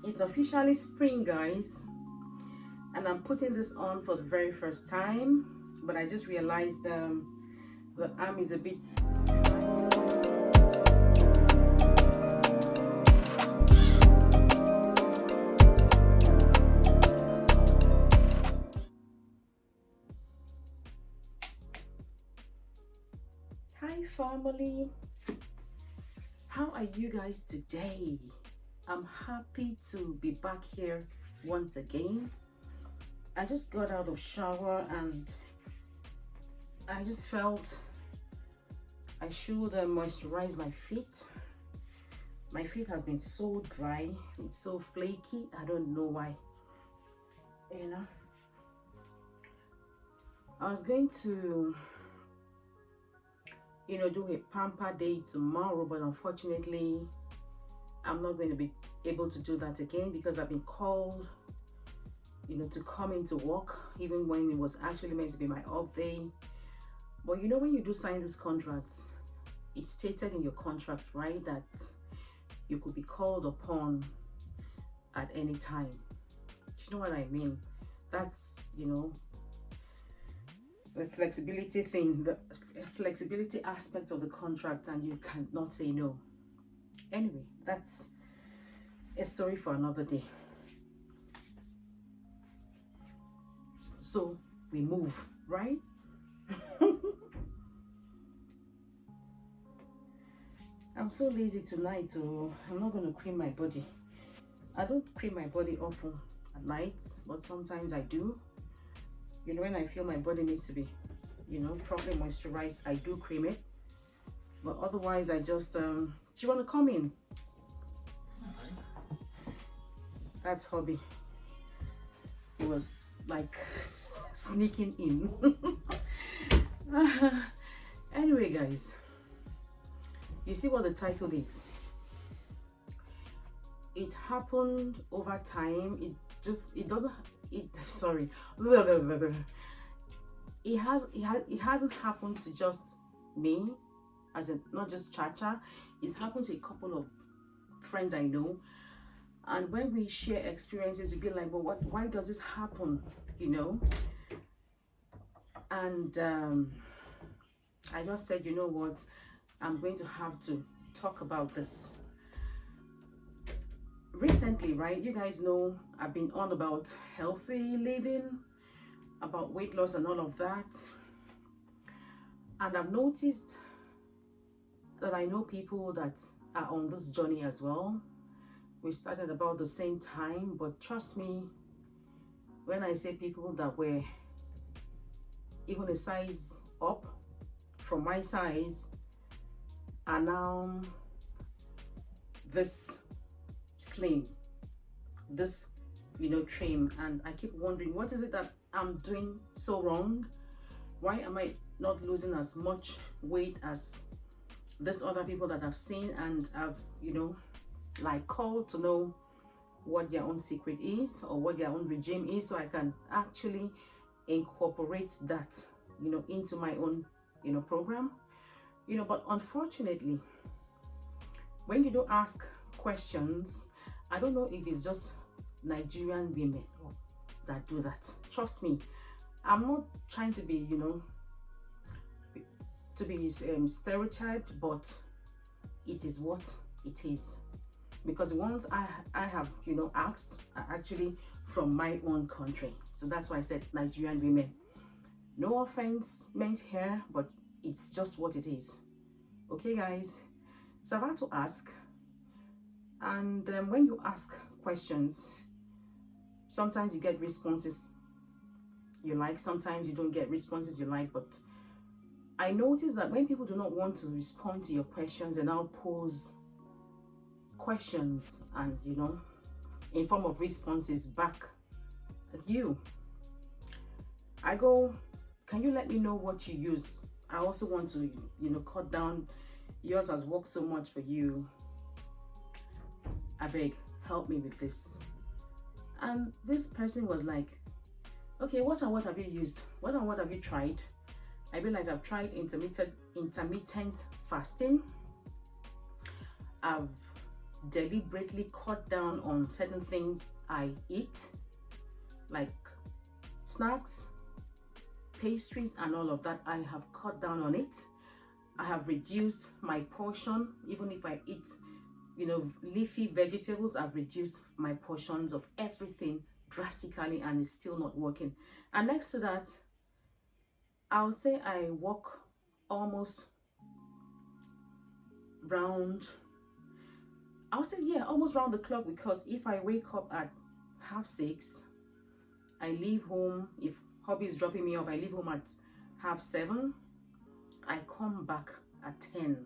It's officially spring, guys, and I'm putting this on for the very first time, but I just realized the arm is a bit Hi family, how are you guys today? I'm happy to be back here once again. I just got out of shower and I just felt I should moisturize my feet. My feet has been so dry, it's so flaky, I don't know why. You know, I was going to do a pamper day tomorrow, but unfortunately I'm not going to be able to do that again because I've been called to come into work even when it was actually meant to be my off day. But when you do sign this contract, it's stated in your contract, right, that you could be called upon at any time. Do you know what I mean? That's the flexibility thing, the flexibility aspect of the contract, and you cannot say no. Anyway, that's a story for another day. So we move, right? I'm so lazy tonight, so I'm not going to cream my body. I don't cream my body often at night, but sometimes I do. When I feel my body needs to be properly moisturized, I do cream it. But otherwise I just do you want to come in? That's hobby. It was like sneaking in. Anyway, guys, you see what the title is. It happened over time. It hasn't happened to just me, as in not just Chacha. It's happened to a couple of friends I know, and when we share experiences, we be like, well, why does this happen, and I just said, you know what, I'm going to have to talk about this. Recently, right, you guys know I've been on about healthy living, about weight loss and all of that, and I've noticed that I know people that are on this journey as well. We started about the same time, but trust me when I say people that were even a size up from my size are now this slim, this trim, and I keep wondering, what is it that I'm doing so wrong? Why am I not losing as much weight as these other people that I've seen and I've like called to know what their own secret is or what their own regime is, so I can actually incorporate that into my own program. But unfortunately, when you don't ask questions, I don't know if it's just Nigerian women that do that. Trust me, I'm not trying to be stereotyped, but it is what it is, because the ones I have asked are actually from my own country. So that's why I said Nigerian women. No offense meant here, but it's just what it is. Okay, guys, so I've had to ask, and when you ask questions, sometimes you get responses you like, sometimes you don't get responses you like. But I notice that when people do not want to respond to your questions and now pose questions and in form of responses back at you, I go, can you let me know what you use? I also want to cut down. Yours has worked so much for you, I beg, help me with this. And this person was like, okay, what and what have you used? What and what have you tried? I be like, I've tried intermittent fasting. I've deliberately cut down on certain things I eat, like snacks, pastries, and all of that. I have cut down on it. I have reduced my portion. Even if I eat, leafy vegetables, I've reduced my portions of everything drastically, and it's still not working. And next to that, I would say I walk almost round, I would say, yeah, almost round the clock, because if I wake up at 6:30, I leave home, if hubby is dropping me off, I leave home at 7:30. I come back at 10,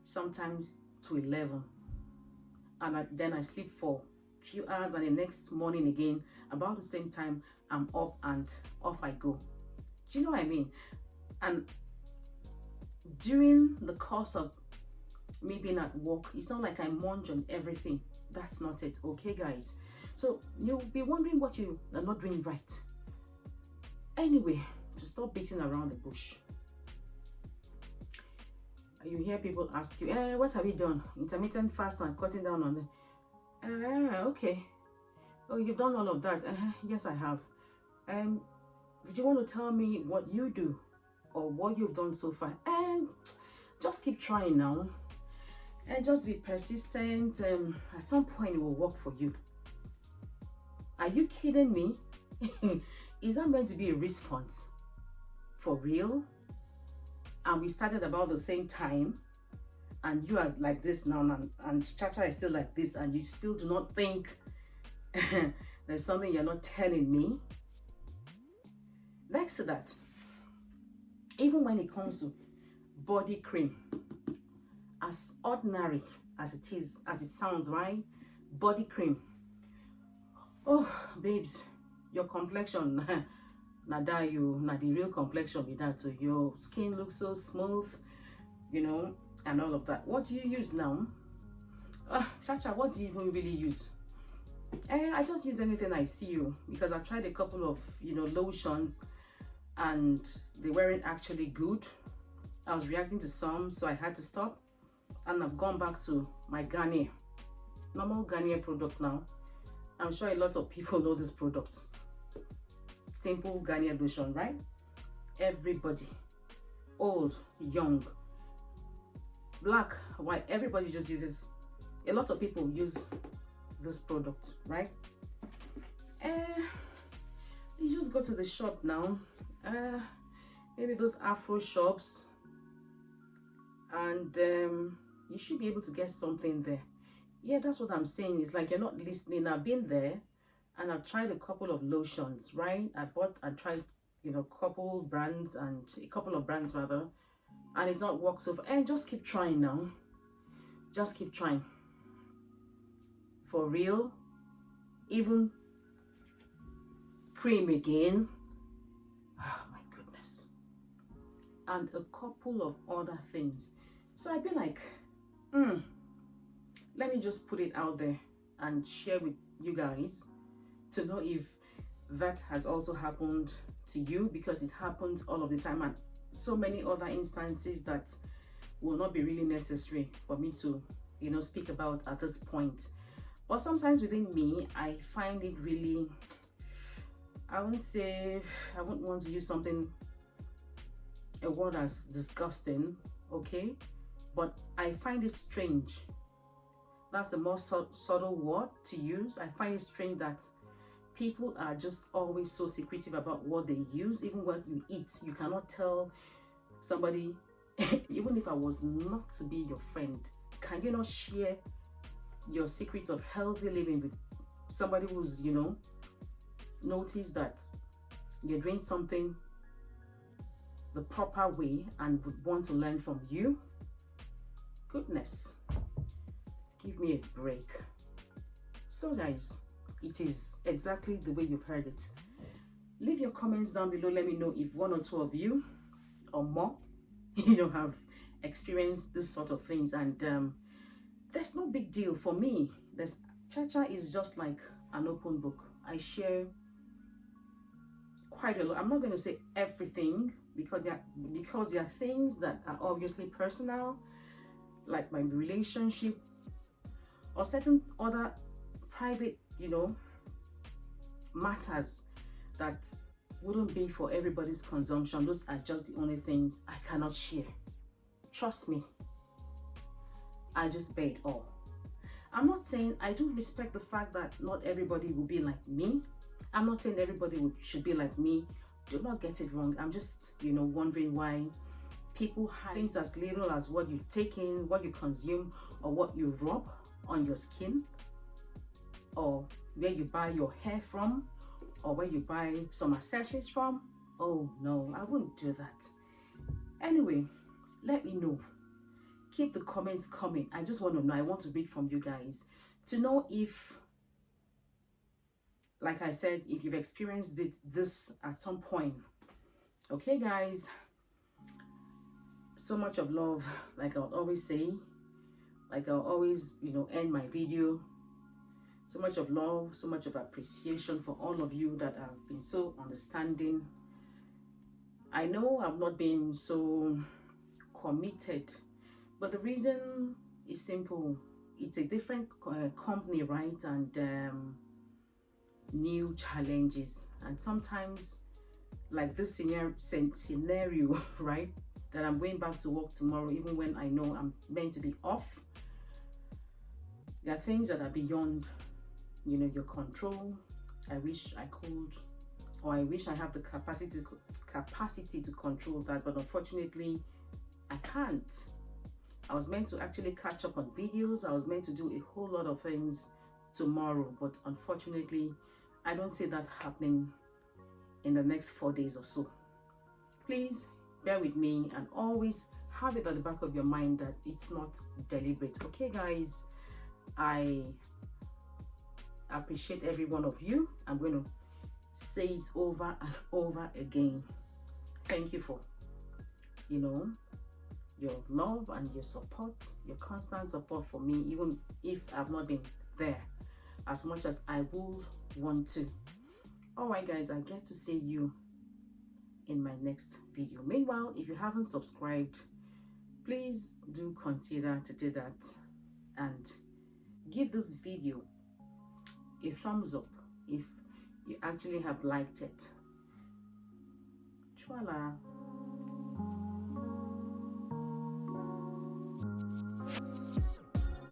sometimes to 11. And then I sleep for a few hours, and the next morning again, about the same time, I'm up and off I go. Do you know what I mean? And during the course of me being at work, it's not like I munch on everything. That's not it, okay, guys? So you'll be wondering what you are not doing right. Anyway, to stop beating around the bush, you hear people ask you, what have you done? Intermittent fast and cutting down on them. Okay. Oh, you've done all of that. Yes, I have. Would you want to tell me what you do or what you've done so far? Just keep trying now. And just be persistent. At some point, it will work for you. Are you kidding me? Is that meant to be a response? For real? And we started about the same time, and you are like this now, and Chacha is still like this, and you still do not think there's something you're not telling me? Next to that, even when it comes to body cream, as ordinary as it is, as it sounds, right? Body cream. Oh, babes, your complexion, not the real complexion be that. So your skin looks so smooth, and all of that. What do you use now? Chacha, what do you even really use? I just use anything I see you, because I've tried a couple of lotions, and they weren't actually good. I was reacting to some, so I had to stop, and I've gone back to my Garnier, normal Garnier product now. I'm sure a lot of people know this product. Simple Garnier lotion, right? Everybody, old, young, black, white, everybody just uses. A lot of people use this product, right? You just go to the shop now, maybe those Afro shops, and you should be able to get something there. Yeah, that's what I'm saying. It's like you're not listening. I've been there, and I've tried a couple of lotions, right? I tried couple brands, and a couple of brands rather, and it's not worked so far. And just keep trying now. Just keep trying. For real. Even cream again. Oh my goodness. And a couple of other things. So I'd be like, let me just put it out there and share with you guys to know if that has also happened to you, because it happens all of the time, and so many other instances that will not be really necessary for me to speak about at this point. But sometimes within me, I find it really, I wouldn't want to use a word as disgusting, okay, but I find it strange. That's the most subtle word to use. I find it strange that people are just always so secretive about what they use. Even what you eat, you cannot tell somebody, even if I was not to be your friend, can you not share your secrets of healthy living with somebody who's, noticed that you're doing something the proper way and would want to learn from you? Goodness, give me a break. So guys, it is exactly the way you've heard it. Leave your comments down below. Let me know if one or two of you or more have experienced this sort of things. And there's no big deal for me. Chacha is just like an open book. I share quite a lot. I'm not going to say everything, because there are things that are obviously personal, like my relationship or certain other private, matters that wouldn't be for everybody's consumption. Those are just the only things I cannot share. Trust me, I just bear it all. I'm not saying, I do respect the fact that not everybody will be like me. I'm not saying everybody should be like me. Do not get it wrong. I'm just, wondering why people hide things as little as what you take in, what you consume, or what you rub on your skin, or where you buy your hair from, or where you buy some accessories from. Oh no, I wouldn't do that. Anyway, let me know. Keep the comments coming. I just want to know. I want to read from you guys to know if, like I said, if you've experienced this at some point. Okay, guys. So much of love, like I'll always say, like I'll always, end my video. So much of love, so much of appreciation for all of you that have been so understanding. I know I've not been so committed, but the reason is simple. It's a different company, right? And new challenges. And sometimes, like this scenario, right? That I'm going back to work tomorrow, even when I know I'm meant to be off. There are things that are beyond, your control. I wish I could, or I wish I have the capacity to control that, but unfortunately, I can't. I was meant to actually catch up on videos. I was meant to do a whole lot of things tomorrow, but unfortunately, I don't see that happening in the next 4 days or so. Please bear with me and always have it at the back of your mind that it's not deliberate. Okay, guys, I appreciate every one of you. I'm going to say it over and over again. Thank you for, your love and your support, your constant support for me, even if I've not been there as much as I would want to. All right, guys, I get to see you in my next video. Meanwhile, if you haven't subscribed, please do consider to do that and give this video a thumbs up if you actually have liked it. Voila.